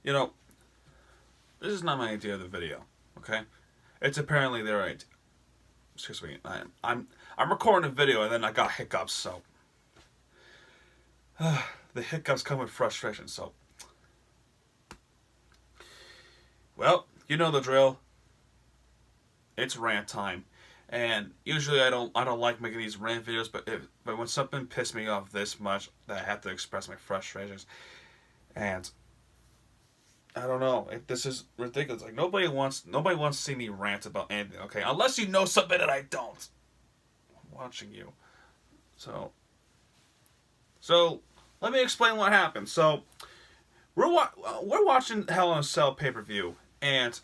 You know, this is not my idea of the video. Okay, it's apparently their idea. Excuse me. I'm recording a video and then I got hiccups. So the hiccups come with frustration. So well, you know the drill. It's rant time. And usually I don't like making these rant videos, but when something pissed me off this much, that I have to express my frustrations. And I don't know. This is ridiculous. Like nobody wants to see me rant about anything. Okay, unless you know something that I don't. I'm watching you. So let me explain what happened. So we're watching Hell in a Cell pay-per-view, and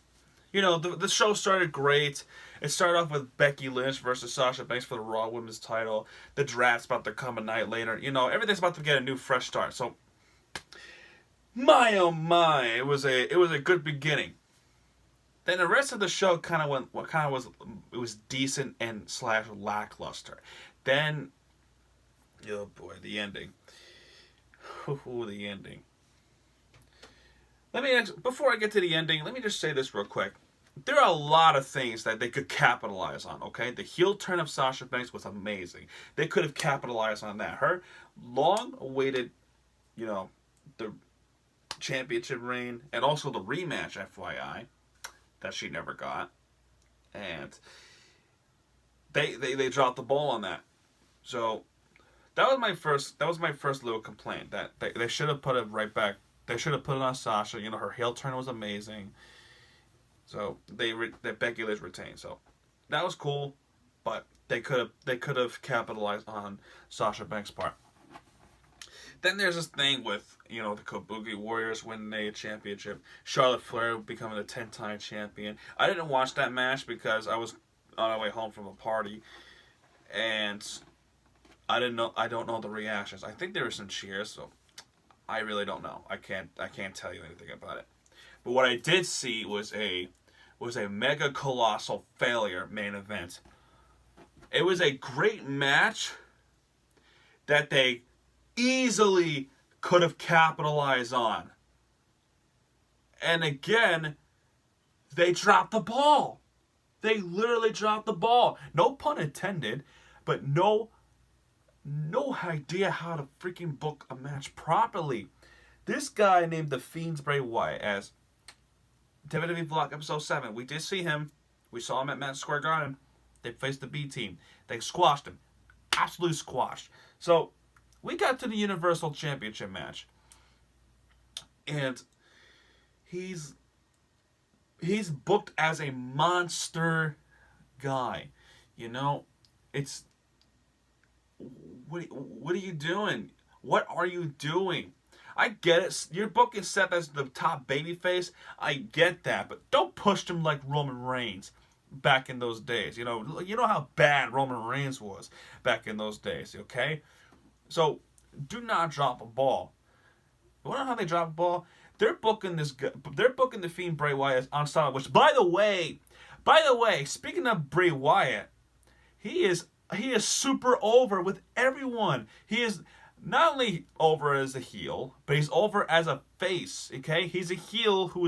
you know the show started great. It started off with Becky Lynch versus Sasha Banks for the Raw Women's title. The draft's about to come a night later. You know, everything's about to get a new fresh start. So my oh my, it was a good beginning. Then the rest of the show it was decent and slash lackluster. Then oh boy, the ending. Ooh, the ending. Before I get to the ending, let me just say this real quick. There are a lot of things that they could capitalize on, okay? The heel turn of Sasha Banks was amazing. They could have capitalized on that. Her long-awaited, you know, the championship reign, and also the rematch, FYI, that she never got. And they dropped the ball on that. So that was my first little complaint, that they should have put it right back. They should have put it on Sasha. You know, her heel turn was amazing. So that Becky Lynch retained. So that was cool, but they could have capitalized on Sasha Banks' part. Then there's this thing with, you know, the Kabuki Warriors winning a championship, Charlotte Flair becoming a 10-time champion. I didn't watch that match because I was on my way home from a party, and I don't know the reactions. I think there were some cheers, so I really don't know. I can't tell you anything about it. But what I did see was a mega colossal failure main event. It was a great match that they easily could have capitalized on. And again, they dropped the ball. They literally dropped the ball. No pun intended, but no idea how to freaking book a match properly. This guy named The Fiend's Bray Wyatt, as WWE Vlog episode 7, we did see him. We saw him at Madison Square Garden. They faced the B team. They squashed him. Absolutely squashed. So we got to the Universal Championship match. And he's booked as a monster guy. You know, it's what are you doing? What are you doing? I get it. You're booking Seth as the top babyface. I get that, but don't push him like Roman Reigns back in those days. You know how bad Roman Reigns was back in those days. Okay, so do not drop a ball. You want to know how they drop a ball? They're booking the Fiend Bray Wyatt on Solid. Which, by the way, speaking of Bray Wyatt, he is super over with everyone. He is not only over as a heel, but he's over as a face. Okay, he's a heel who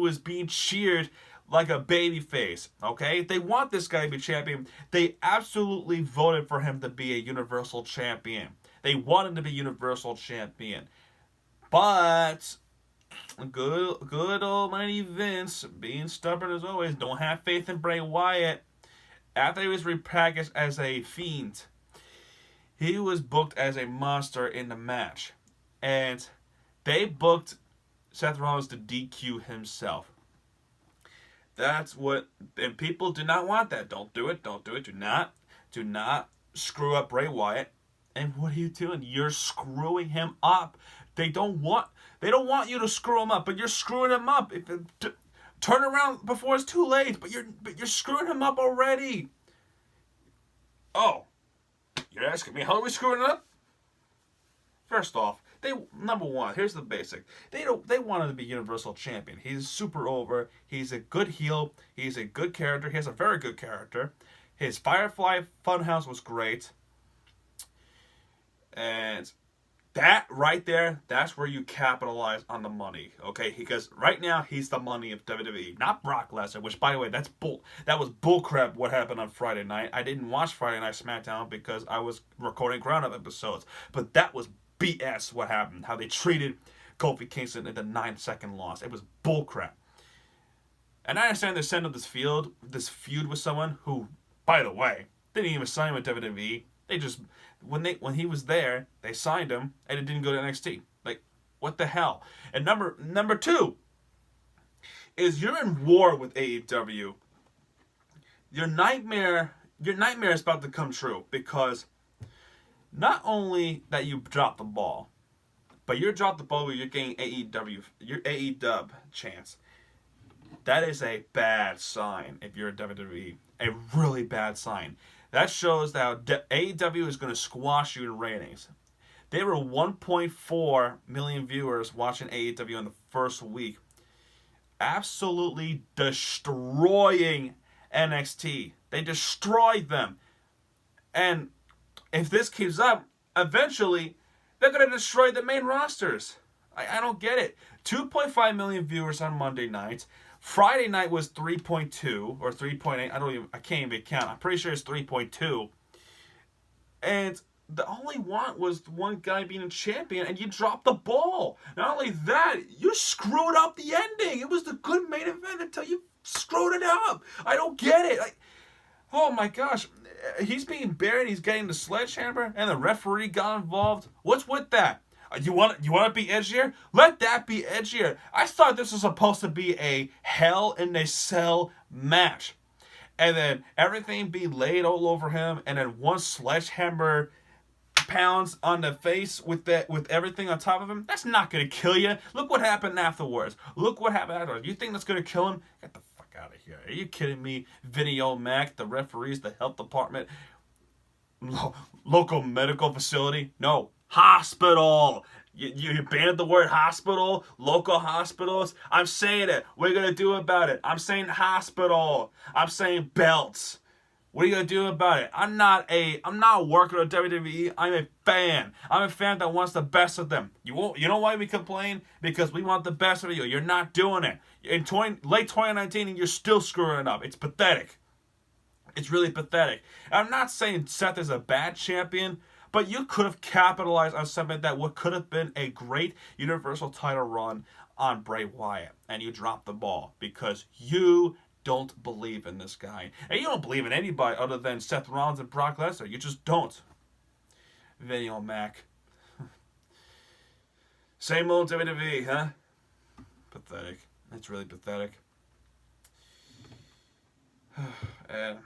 is being cheered like a baby face. Okay, they want this guy to be champion. They absolutely voted for him to be a Universal Champion. They want him to be Universal Champion, but good almighty Vince, being stubborn as always, don't have faith in Bray Wyatt. After he was repackaged as a Fiend, he was booked as a monster in the match. And they booked Seth Rollins to DQ himself. And people do not want that. Don't do it. Do not screw up Bray Wyatt. And what are you doing? You're screwing him up. They don't want you to screw him up, but you're screwing him up. Turn around before it's too late, but you're screwing him up already. Oh, you're asking me how are we screwing it up? First off, number one, here's the basic. They want him to be Universal Champion. He's super over. He's a good heel. He's a good character. He has a very good character. His Firefly Funhouse was great. And That right there, that's where you capitalize on the money, okay? Because right now he's the money of WWE, not Brock Lesnar. Which, by the way, that was bullcrap. What happened on Friday night? I didn't watch Friday Night SmackDown because I was recording Ground-Up episodes. But that was BS. What happened? How they treated Kofi Kingston in the 9-second loss. It was bullcrap. And I understand they're setting up this feud with someone who, by the way, didn't even sign with WWE. They just when he was there, they signed him and it didn't go to NXT. Like, what the hell? And number two is you're in war with AEW. Your nightmare is about to come true because not only that you dropped the ball, but you dropped the ball where you're getting your AEW chance. That is a bad sign if you're a WWE. A really bad sign. That shows that AEW is going to squash you in ratings. There were 1.4 million viewers watching AEW in the first week. Absolutely destroying NXT. They destroyed them. And if this keeps up, eventually they're going to destroy the main rosters. I don't get it. 2.5 million viewers on Monday nights. Friday night was 3.2 or 3.8. I can't even count. I'm pretty sure it's 3.2. And the only one was one guy being a champion, and you dropped the ball. Not only that, you screwed up the ending. It was the good main event until you screwed it up. I don't get it. Oh my gosh. He's being buried. He's getting the sledgehammer, and the referee got involved. What's with that? You want to be edgier? Let that be edgier. I thought this was supposed to be a Hell in a Cell match. And then everything be laid all over him, and then one sledgehammer pounds on the face with everything on top of him. That's not going to kill you. Look what happened afterwards. You think that's going to kill him? Get the fuck out of here. Are you kidding me? Video Mac, the referees, the health department, local medical facility? No. Hospital. You banned the word hospital, local hospitals. I'm saying it. What are you going to do about it? I'm saying hospital. I'm saying belts. What are you going to do about it? I'm not a worker at WWE. I'm a fan. I'm a fan that wants the best of them. You know why we complain? Because we want the best of you. You're not doing it. In late 2019, and you're still screwing it up. It's pathetic. It's really pathetic. I'm not saying Seth is a bad champion, but you could have capitalized on something that could have been a great Universal title run on Bray Wyatt. And you dropped the ball because you don't believe in this guy. And you don't believe in anybody other than Seth Rollins and Brock Lesnar. You just don't. Video Mac. Same old WWE, huh? Pathetic. It's really pathetic. And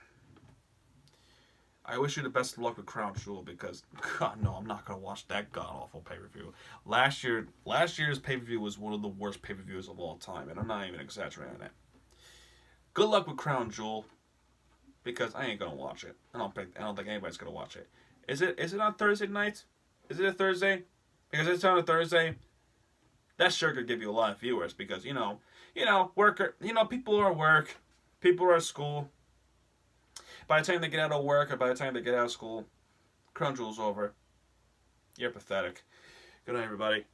I wish you the best of luck with Crown Jewel because, God, no, I'm not going to watch that god-awful pay-per-view. Last year's pay-per-view was one of the worst pay-per-views of all time, and I'm not even exaggerating it. Good luck with Crown Jewel because I ain't going to watch it. I don't think anybody's going to watch it. Is it on Thursday nights? Is it a Thursday? Because it's on a Thursday. That sure could give you a lot of viewers because, people are at work, people are at school. By the time they get out of work or by the time they get out of school, Crown Jewel's over. You're pathetic. Good night, everybody.